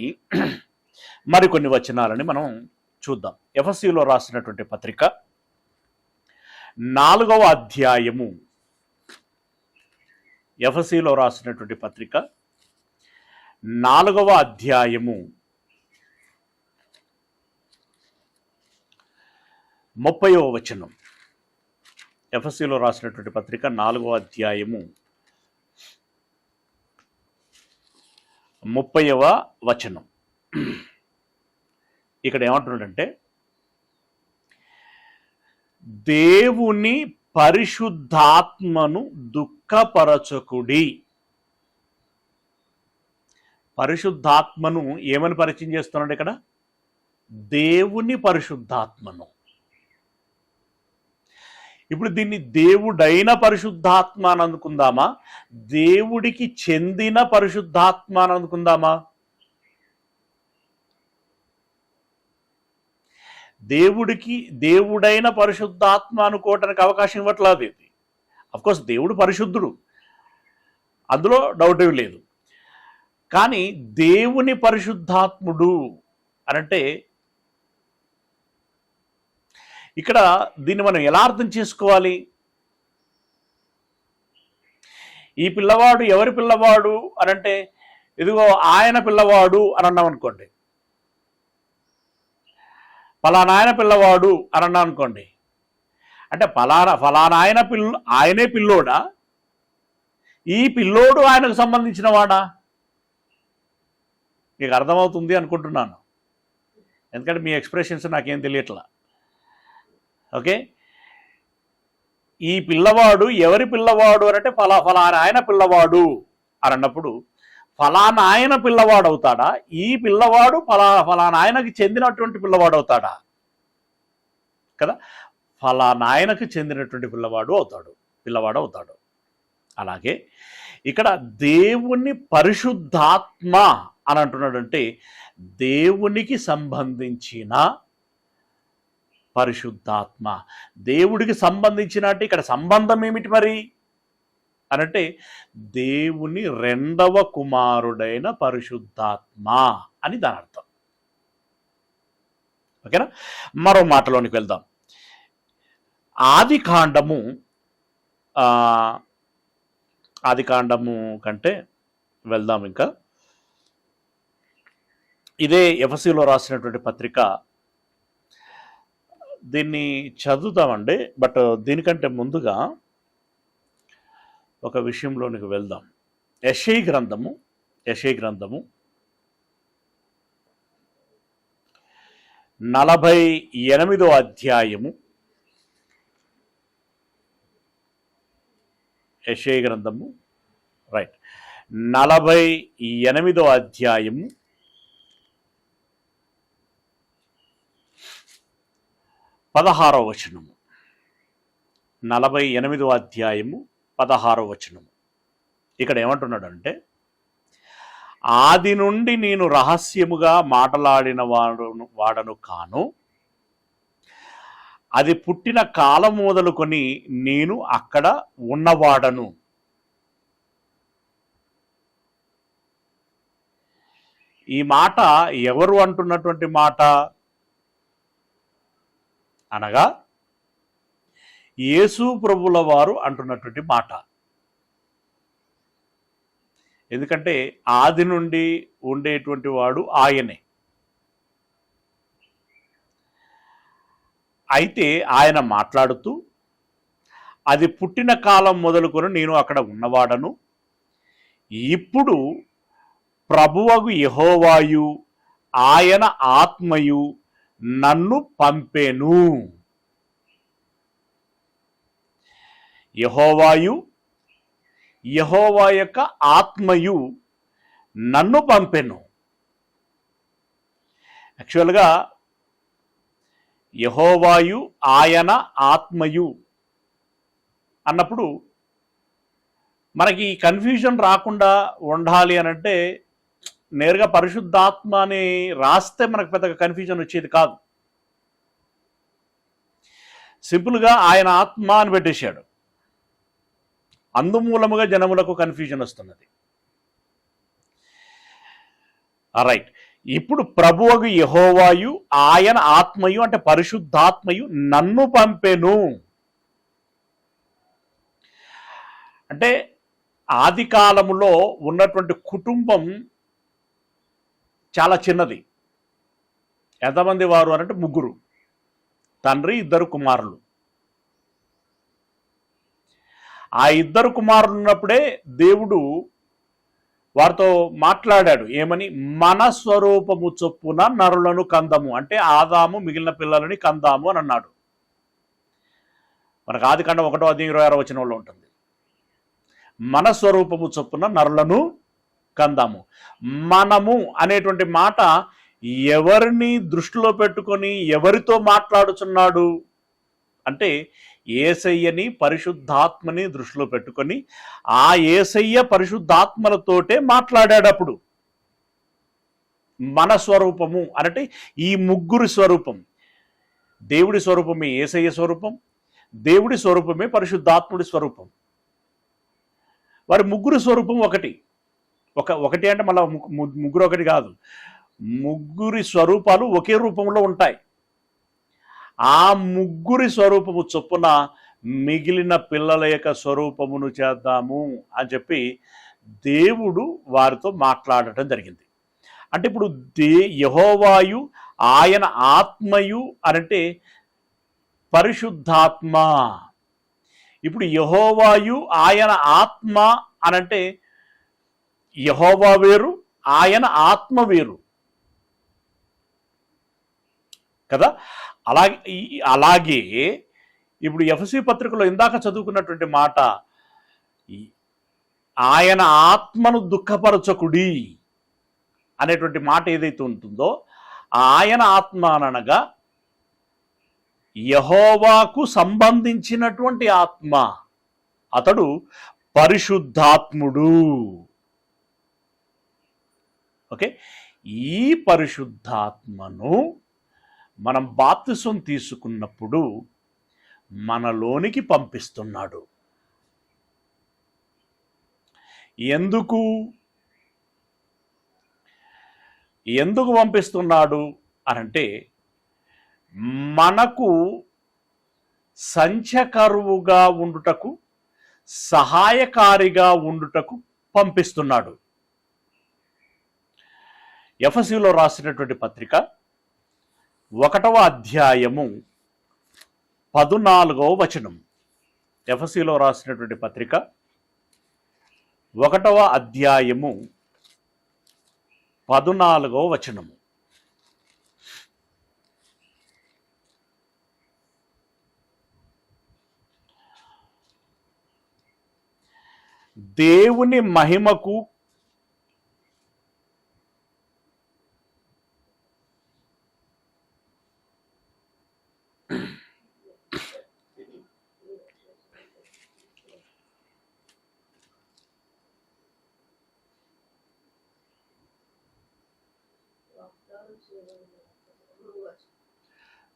Speaker 1: మరికొన్ని వచనాలని మనం చూద్దాం. ఎఫెసీయులో రాసినటువంటి పత్రిక 4వ అధ్యాయము, ఎఫెసీయులో రాసినటువంటి పత్రిక 4వ అధ్యాయము 30వ వచనం. ఎఫెసీయులో రాసినటువంటి పత్రిక 4వ అధ్యాయము 30వ వచనం. ఇక్కడ ఏమంటున్నాడంటే, దేవుని పరిశుద్ధాత్మను దుఃఖపరచకుడి. పరిశుద్ధాత్మను ఏమని పరిచయం చేస్తున్నాడు ఇక్కడ? దేవుని పరిశుద్ధాత్మను. ఇప్పుడు దీన్ని దేవుడైన పరిశుద్ధాత్మ అని అనుకుందామా, దేవుడికి చెందిన పరిశుద్ధాత్మ అని అనుకుందామా? దేవుడైన పరిశుద్ధాత్మ అనుకోవటానికి అవకాశం ఇవ్వట్లేదు ఇది. అఫ్కోర్స్ దేవుడు పరిశుద్ధుడు, అందులో డౌట్ ఏమి లేదు. కానీ దేవుని పరిశుద్ధాత్ముడు అనంటే ఇక్కడ దీన్ని మనం ఎలా అర్థం చేసుకోవాలి? ఈ పిల్లవాడు ఎవరి పిల్లవాడు అనంటే, ఇదిగో ఆయన పిల్లవాడు అని అన్నాం అనుకోండి, ఫలానా ఆయన పిల్లవాడు అని అన్నాం అనుకోండి, అంటే ఫలానా ఆయనే పిల్లోడా? ఈ పిల్లోడు ఆయనకు సంబంధించిన వాడా? మీకు అర్థమవుతుంది అనుకుంటున్నాను, ఎందుకంటే మీ ఎక్స్ప్రెషన్స్ నాకేం తెలియట్లా. ఓకే, ఈ పిల్లవాడు ఎవరి పిల్లవాడు అంటే ఫలానా ఆయన పిల్లవాడు అని అన్నప్పుడు ఫలానా ఆయన పిల్లవాడు అవుతాడా? ఈ పిల్లవాడు ఫలానా ఆయనకి చెందినటువంటి పిల్లవాడు అవుతాడా? కదా. ఫలానాయనకు చెందినటువంటి పిల్లవాడు అవుతాడు. అలాగే ఇక్కడ దేవుని పరిశుద్ధాత్మ అని అంటున్నాడంటే దేవునికి సంబంధించిన పరిశుద్ధాత్మ. దేవుడికి సంబంధించిన అంటే ఇక్కడ సంబంధం ఏమిటి మరి అనంటే దేవుని రెండవ కుమారుడైన పరిశుద్ధాత్మ అని దాని అర్థం. ఓకేనా? మరో మాటలోనికి వెళ్దాం. ఆదికాండము కంటే వెళ్దాం. ఇంకా ఇదే ఎఫెసీలో రాసినటువంటి పత్రిక, దీన్ని చదువుతామండి. బట్ దీనికంటే ముందుగా ఒక విషయంలోనికి వెళ్దాం. యెషయా గ్రంథము 48వ అధ్యాయము. యెషయా గ్రంథము 48వ అధ్యాయము 16వ వచనము. 48వ అధ్యాయము 16వ వచనము. ఇక్కడ ఏమంటున్నాడంటే, ఆది నుండి నేను రహస్యముగా మాటలాడిన వాడను కాను, అది పుట్టిన కాలం మొదలుకొని నేను అక్కడ ఉన్నవాడను. ఈ మాట ఎవరు అంటున్నటువంటి మాట అనగా యేసు ప్రభుల వారు అంటున్నటువంటి మాట. ఎందుకంటే ఆది నుండి ఉండేటువంటి వాడు ఆయనే. అయితే ఆయన మాట్లాడుతూ అది పుట్టిన కాలం మొదలుకొని నేను అక్కడ ఉన్నవాడను, ఇప్పుడు ప్రభువగు యెహోవాయు ఆయన ఆత్మయు నన్ను పంపెను. యెహోవా యొక్క ఆత్మయు నన్ను పంపెను. యాక్చువల్గా యెహోవాయు ఆయన ఆత్మయు అన్నప్పుడు మనకి కన్ఫ్యూజన్ రాకుండా ఉండాలి అనంటే నేరుగా పరిశుద్ధాత్మ అని రాస్తే మనకు పెద్దగా కన్ఫ్యూజన్ వచ్చేది కాదు. సింపుల్గా ఆయన ఆత్మ అని పెట్టేశాడు. అందుమూలముగా జనములకు కన్ఫ్యూజన్ వస్తున్నది. రైట్. ఇప్పుడు ప్రభువగు యెహోవాయు ఆయన ఆత్మయు అంటే పరిశుద్ధాత్మయు నన్ను పంపెను. అంటే ఆది కాలములో ఉన్నటువంటి కుటుంబం చాలా చిన్నది. ఎంతమంది వారు అనంటే 3, తండ్రి 2 కుమారులు. ఆ 2 కుమారులు ఉన్నప్పుడే దేవుడు వారితో మాట్లాడాడు. ఏమని? మన స్వరూపము చొప్పున నరులను కందము, అంటే ఆదాము మిగిలిన పిల్లలని కందాము అని అన్నాడు. మనకు ఆదికాండం 1:26 వచనంలో ఉంటుంది. మన స్వరూపము చొప్పున నరులను కందాము. మనము అనేటువంటి మాట ఎవరిని దృష్టిలో పెట్టుకొని ఎవరితో మాట్లాడుచున్నాడు అంటే యేసయ్యని పరిశుద్ధాత్మని దృష్టిలో పెట్టుకొని ఆ యేసయ్య పరిశుద్ధాత్మలతోటే మాట్లాడాడప్పుడు. మన స్వరూపము అంటే ఈ 3 స్వరూపం. దేవుడి స్వరూపమే యేసయ్య స్వరూపం, దేవుడి స్వరూపమే పరిశుద్ధాత్ముడి స్వరూపం. వారి 3 స్వరూపం ఒకటి అంటే మళ్ళీ 3 ఒకటి కాదు, 3 స్వరూపాలు ఒకే రూపంలో ఉంటాయి. ఆ 3 స్వరూపము చొప్పున మిగిలిన పిల్లల యొక్క స్వరూపమును చేద్దాము అని చెప్పి దేవుడు వారితో మాట్లాడటం జరిగింది. అంటే ఇప్పుడు యెహోవాయు ఆయన ఆత్మయు అనంటే పరిశుద్ధాత్మ. ఇప్పుడు యెహోవాయు ఆయన ఆత్మ అనంటే యెహోవా వేరు, ఆయన ఆత్మ వేరు కదా. అలాగే ఇప్పుడు ఎఫెసీ పత్రికలో ఇందాక చదువుకున్నటువంటి మాట, ఆయన ఆత్మను దుఃఖపరచకుడి అనేటువంటి మాట ఏదైతే ఉంటుందో, ఆయన ఆత్మ అనగా యెహోవాకు సంబంధించినటువంటి ఆత్మ. అతడు పరిశుద్ధాత్ముడు. ఓకే, ఈ పరిశుద్ధాత్మను మనం బాప్తిసం తీసుకున్నప్పుడు మనలోనికి పంపిస్తున్నాడు. ఎందుకు పంపిస్తున్నాడు అనంటే, మనకు సంచకరువుగా ఉండుటకు, సహాయకారిగా ఉండుటకు పంపిస్తున్నాడు. ఎఫెసీయులో రాసినటువంటి పత్రిక 1వ అధ్యాయము 14వ వచనం. ఎఫెసీయులో రాసినటువంటి పత్రిక 1వ అధ్యాయము 14వ వచనము. దేవుని మహిమకు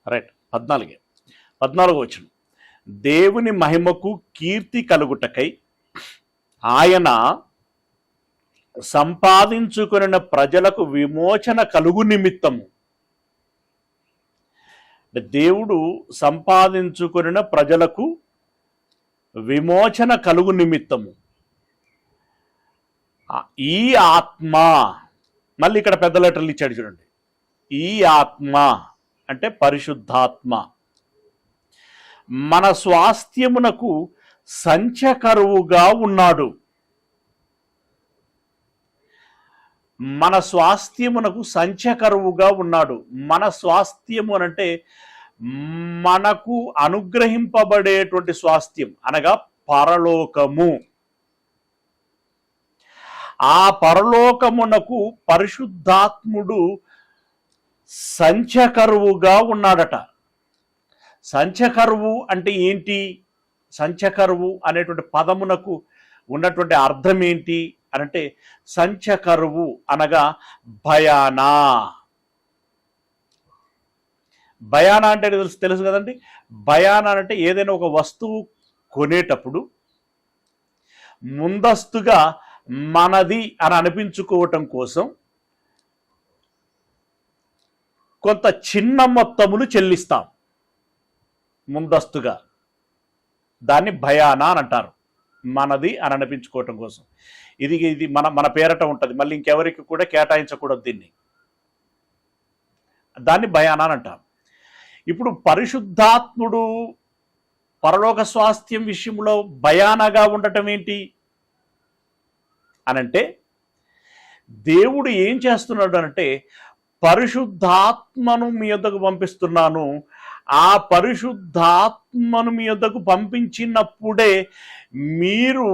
Speaker 1: రైట్ 14వ వచనం. దేవుని మహిమకు కీర్తి కలుగుటకై ఆయన సంపాదించుకొనిన ప్రజలకు విమోచన కలుగు నిమిత్తము. దేవుడు సంపాదించుకొనిన ప్రజలకు విమోచన కలుగు నిమిత్తము ఈ ఆత్మ, మళ్ళీ ఇక్కడ పెద్ద లెటర్లు ఇచ్చాడు చూడండి. ఈ ఆత్మ అంటే పరిశుద్ధాత్మ మన స్వాస్థ్యమునకు సంచకరువుగా ఉన్నాడు. మన స్వాస్థ్యమునకు సంచకరువుగా ఉన్నాడు. మన స్వాస్థ్యము అనంటే మనకు అనుగ్రహింపబడేటువంటి స్వాస్థ్యం అనగా పరలోకము. ఆ పరలోకమునకు పరిశుద్ధాత్ముడు సంచకరువుగా ఉన్నాడట. సంచకరువు అంటే ఏంటి? సంచకరువు అనేటువంటి పదమునకు ఉన్నటువంటి అర్థం ఏంటి అనంటే, సంచకరువు అనగా భయానా. భయానా అంటే తెలుసు కదండి. భయానా అంటే ఏదైనా ఒక వస్తువు కొనేటప్పుడు ముందస్తుగా మనది అని అనిపించుకోవటం కోసం కొంత చిన్న మొత్తములు చెల్లిస్తాం ముందస్తుగా. దాన్ని భయానా అని అంటారు, మనది అని అనిపించుకోవటం కోసం. ఇది మన పేరట ఉంటుంది, మళ్ళీ ఇంకెవరికి కూడా కేటాయించకూడదు దీన్ని. దాన్ని భయానా అని అంటారు. ఇప్పుడు పరిశుద్ధాత్ముడు పరలోక స్వాస్థ్యం విషయంలో భయానగా ఉండటం ఏంటి అనంటే, దేవుడు ఏం చేస్తున్నాడు అంటే, పరిశుద్ధాత్మను మీ యొద్దకు పంపిస్తున్నాను. ఆ పరిశుద్ధాత్మను మీ యొద్దకు పంపించినప్పుడే మీరు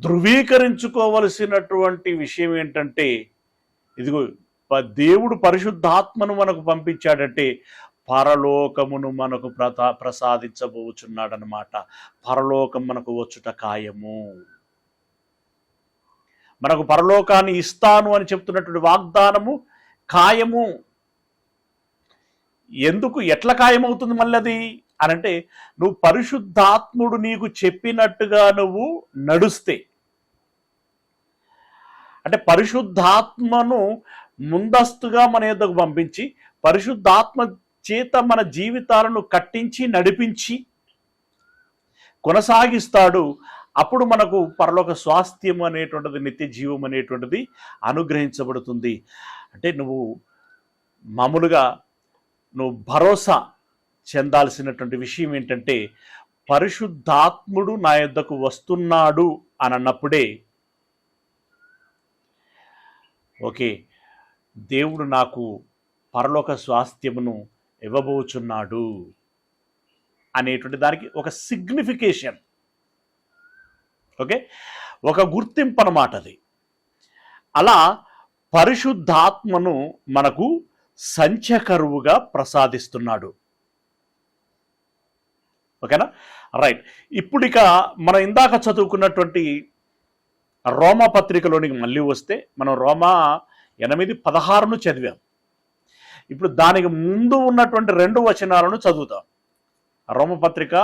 Speaker 1: ధృవీకరించుకోవలసినటువంటి విషయం ఏంటంటే, ఇదిగో దేవుడు పరిశుద్ధాత్మను మనకు పంపించాడంటే పరలోకమును మనకు ప్రసాదించబోచున్నాడనమాట. పరలోకం మనకు వచ్చుట ఖాయము. మనకు పరలోకాన్ని ఇస్తాను అని చెప్తున్నటువంటి వాగ్దానము ఖాయము. ఎట్లా ఖాయమవుతుంది మళ్ళీ అది అనంటే, నువ్వు పరిశుద్ధాత్ముడు నీకు చెప్పినట్టుగా నువ్వు నడుస్తే. అంటే పరిశుద్ధాత్మను ముందస్తుగా మన యొద్దకు పంపించి పరిశుద్ధాత్మ చేత మన జీవితాలను కట్టించి నడిపించి కొనసాగిస్తాడు. అప్పుడు మనకు పరలోక స్వాస్థ్యం అనేటువంటిది, నిత్య జీవం అనేటువంటిది అనుగ్రహించబడుతుంది. అంటే నువ్వు మామూలుగా భరోసా చెందాల్సినటువంటి విషయం ఏంటంటే, పరిశుద్ధాత్ముడు నా యొద్దకు వస్తున్నాడు అని అన్నప్పుడే ఓకే, దేవుడు నాకు పరలోక స్వాస్థ్యమును ఇవ్వబోచున్నాడు అనేటువంటి దానికి ఒక సిగ్నిఫికేషన్, ఓకే, ఒక గుర్తింపు అన్నమాట అది. అలా పరిశుద్ధాత్మను మనకు సంచకరువుగా ప్రసాదిస్తున్నాడు. ఓకేనా? రైట్. ఇప్పుడు ఇక మనం ఇందాక చదువుకున్నటువంటి రోమా పత్రికలోనికి మళ్ళీ వస్తే, మనం రోమా 8:16 చదివాం. ఇప్పుడు దానికి ముందు ఉన్నటువంటి 2 వచనాలను చదువుతాం. రోమపత్రిక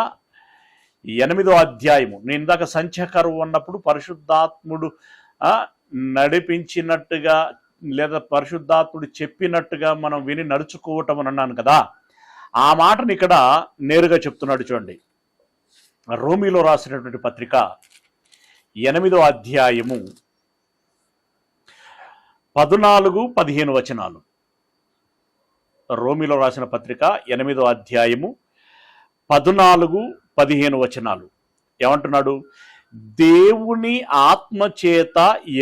Speaker 1: 8వ అధ్యాయము. నేను ఇందాక సంఖ్యాకరువు అన్నప్పుడు పరిశుద్ధాత్ముడు నడిపించినట్టుగా లేదా పరిశుద్ధాత్ముడు చెప్పినట్టుగా మనం విని నడుచుకోవటం అని అన్నాను కదా, ఆ మాటను ఇక్కడ నేరుగా చెప్తున్నాడు. చూడండి, రోమిలో రాసినటువంటి పత్రిక 8వ అధ్యాయము 14-15 వచనాలు. రోమిలో రాసిన పత్రిక 8వ అధ్యాయము 14-15 వచనాలు ఏమంటున్నాడు? దేవుని ఆత్మచేత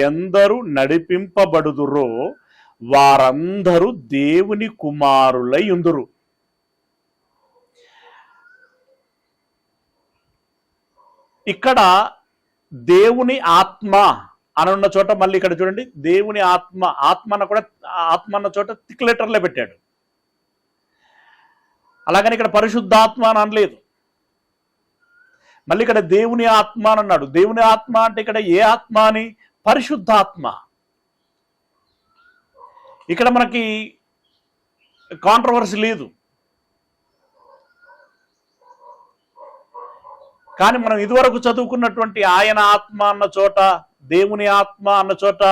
Speaker 1: ఎందరు నడిపింపబడుదురో వారందరూ దేవుని కుమారులై ఉందురు. ఇక్కడ దేవుని ఆత్మ అని ఉన్న చోట మళ్ళీ ఇక్కడ చూడండి, దేవుని ఆత్మ, ఆత్మ అన్న చోట థిక్ లెటర్లే పెట్టాడు. అలాగని ఇక్కడ పరిశుద్ధాత్మ అని అనలేదు. మళ్ళీ ఇక్కడ దేవుని ఆత్మ అని అన్నాడు. దేవుని ఆత్మ అంటే ఇక్కడ ఏ ఆత్మ అని? పరిశుద్ధాత్మ. ఇక్కడ మనకి కాంట్రవర్సీ లేదు. కానీ మనం ఇదివరకు చదువుకున్నటువంటి ఆయన ఆత్మ అన్న చోట, దేవుని ఆత్మ అన్న చోట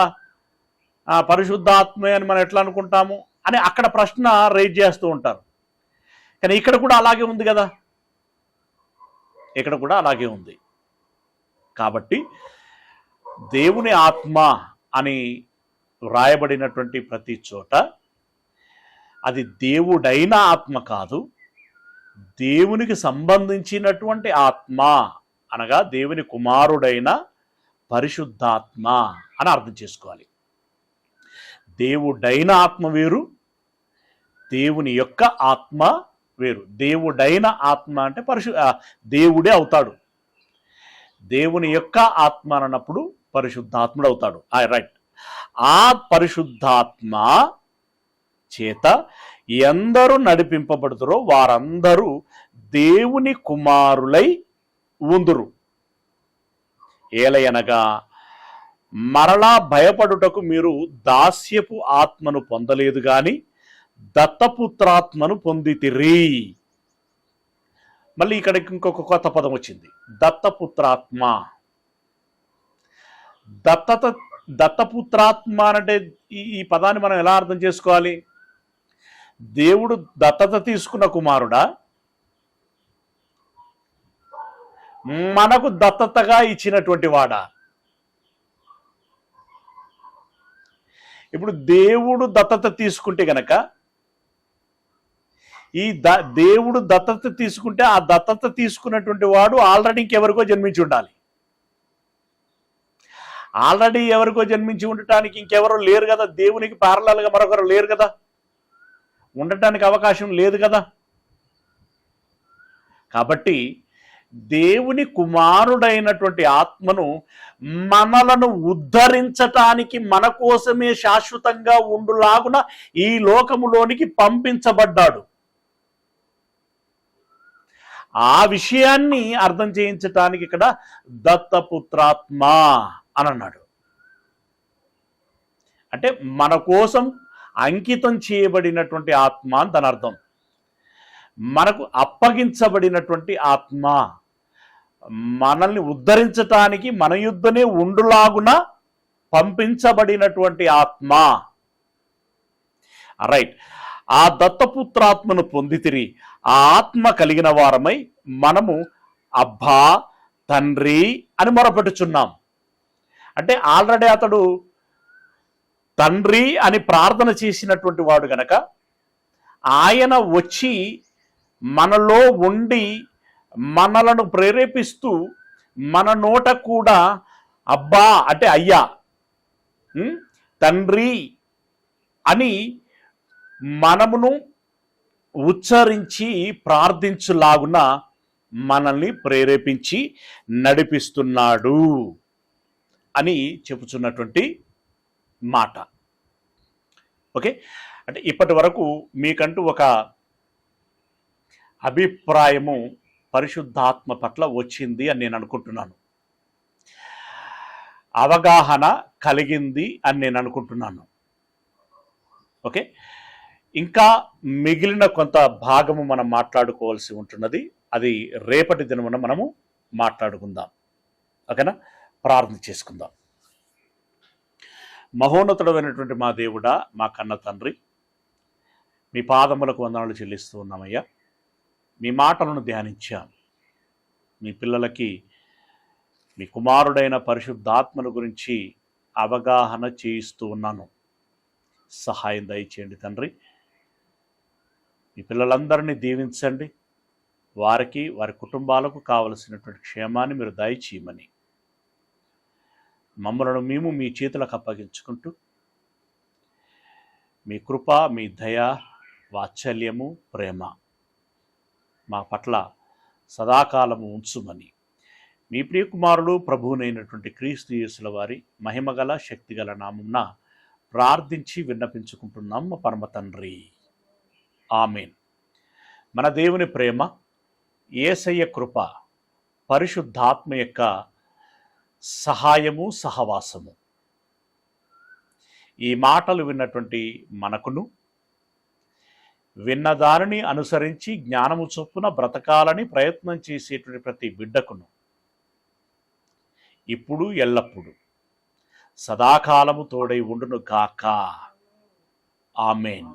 Speaker 1: పరిశుద్ధాత్మే అని మనం ఎట్లా అనుకుంటాము అని అక్కడ ప్రశ్న రైజ్ చేస్తూ ఉంటారు. కానీ ఇక్కడ కూడా అలాగే ఉంది కదా, ఇక్కడ కూడా అలాగే ఉంది. కాబట్టి దేవుని ఆత్మ అని వ్రాయబడినటువంటి ప్రతి చోట అది దేవుడైన ఆత్మ కాదు, దేవునికి సంబంధించినటువంటి ఆత్మ, అనగా దేవుని కుమారుడైన పరిశుద్ధాత్మ అని అర్థం చేసుకోవాలి. దేవుడైన ఆత్మ వేరు, దేవుని యొక్క ఆత్మ వేరు. దేవుడైన ఆత్మ అంటే దేవుడే అవుతాడు. దేవుని యొక్క ఆత్మ అన్నప్పుడు పరిశుద్ధాత్ముడు అవుతాడు. రైట్. ఆ పరిశుద్ధాత్మ చేత ఎందరూ నడిపింపబడుతారో వారందరూ దేవుని కుమారులై ఉందురు. ఏలయనగా మరలా భయపడుటకు మీరు దాస్యపు ఆత్మను పొందలేదు గాని దత్తపుత్రాత్మను పొందితిరి. మళ్ళీ ఇక్కడికి ఇంకొక కొత్త పదం వచ్చింది, దత్తపుత్రాత్మ. దత్తపుత్రాత్మ అంటే ఈ పదాన్ని మనం ఎలా అర్థం చేసుకోవాలి? దేవుడు దత్తత తీసుకున్న కుమారుడా, మనకు దత్తతగా ఇచ్చినటువంటి వాడా? ఇప్పుడు దేవుడు దత్తత తీసుకుంటే గనక, దేవుడు దత్తత తీసుకుంటే ఆ దత్తత తీసుకున్నటువంటి వాడు ఆల్రెడీ ఇంకెవరికో జన్మించి ఉండాలి. ఆల్రెడీ ఎవరికో జన్మించి ఉండటానికి ఇంకెవరో లేరు కదా, దేవునికి ప్యారలల్గా మరొకరు లేరు కదా, ఉండటానికి అవకాశం లేదు కదా. కాబట్టి దేవుని కుమారుడైనటువంటి ఆత్మను మనలను ఉద్ధరించటానికి, మన కోసమే శాశ్వతంగా ఉండులాగున ఈ లోకములోనికి పంపించబడ్డాడు. ఆ విషయాన్ని అర్థం చేయించటానికి ఇక్కడ దత్తపుత్రాత్మ అని అన్నాడు. అంటే మన కోసం అంకితం చేయబడినటువంటి ఆత్మ అని దాని అర్థం. మనకు అప్పగించబడినటువంటి ఆత్మ, మనల్ని ఉద్ధరించటానికి మన యుద్ధనే ఉండులాగున పంపించబడినటువంటి ఆత్మ. రైట్. ఆ దత్తపుత్రాత్మను పొందితిరి. ఆ ఆత్మ కలిగిన వారమై మనము అబ్బా తండ్రి అని మొరపెట్టుచున్నాం. అంటే ఆల్రెడీ అతడు తండ్రి అని ప్రార్థన చేసినటువంటి వాడు గనక ఆయన వచ్చి మనలో ఉండి మనలను ప్రేరేపిస్తూ మన నోట కూడా అబ్బా అంటే అయ్యా, తండ్రి అని మనమును ఉచ్చరించి ప్రార్థించులాగున మనల్ని ప్రేరేపించి నడిపిస్తున్నాడు అని చెప్పుచున్నటువంటి మాట. ఓకే. అంటే ఇప్పటి వరకు మీకంటూ ఒక అభిప్రాయము పరిశుద్ధాత్మ పట్ల వచ్చింది అని నేను అనుకుంటున్నాను. అవగాహన కలిగింది అని నేను అనుకుంటున్నాను. ఓకే, ఇంకా మిగిలిన కొంత భాగము మనం మాట్లాడుకోవాల్సి ఉంటున్నది. అది రేపటి దినమున మనము మాట్లాడుకుందాం. ఓకేనా, ప్రార్థన చేసుకుందాం. మహోన్నతుడమైనటువంటి మా దేవుడా, మా కన్న తండ్రి, మీ పాదములకు వందనాలు చెల్లిస్తూ ఉన్నామయ్యా. మీ మాటలను ధ్యానించాం. మీ పిల్లలకి మీ కుమారుడైన పరిశుద్ధాత్మను గురించి అవగాహన చేయిస్తూ ఉన్నాను. సహాయం దయచేయండి తండ్రి. మీ పిల్లలందరినీ దీవించండి. వారికి, వారి కుటుంబాలకు కావలసినటువంటి క్షేమాన్ని మీరు దయచేయమని మమ్మలను మేము మీ చేతులకు అప్పగించుకుంటూ, మీ కృప, మీ దయ, వాత్సల్యము, ప్రేమ మా పట్ల సదాకాలము ఉంచుమని మీ ప్రియకుమారుడు ప్రభువునైనటువంటి క్రీస్తు యేసుల వారి మహిమగల శక్తిగల నామమున ప్రార్థించి విన్నపించుకుంటున్నాం మా పరమ తండ్రి. ఆమేన్. మన దేవుని ప్రేమ, యేసయ్య కృప, పరిశుద్ధాత్మ యొక్క సహాయము, సహవాసము ఈ మాటలు విన్నటువంటి మనకును, విన్నదానిని అనుసరించి జ్ఞానము చొప్పున బ్రతకాలని ప్రయత్నం చేసేటువంటి ప్రతి బిడ్డకును ఇప్పుడు ఎల్లప్పుడు సదాకాలము తోడై ఉండును గాక. ఆమేన్.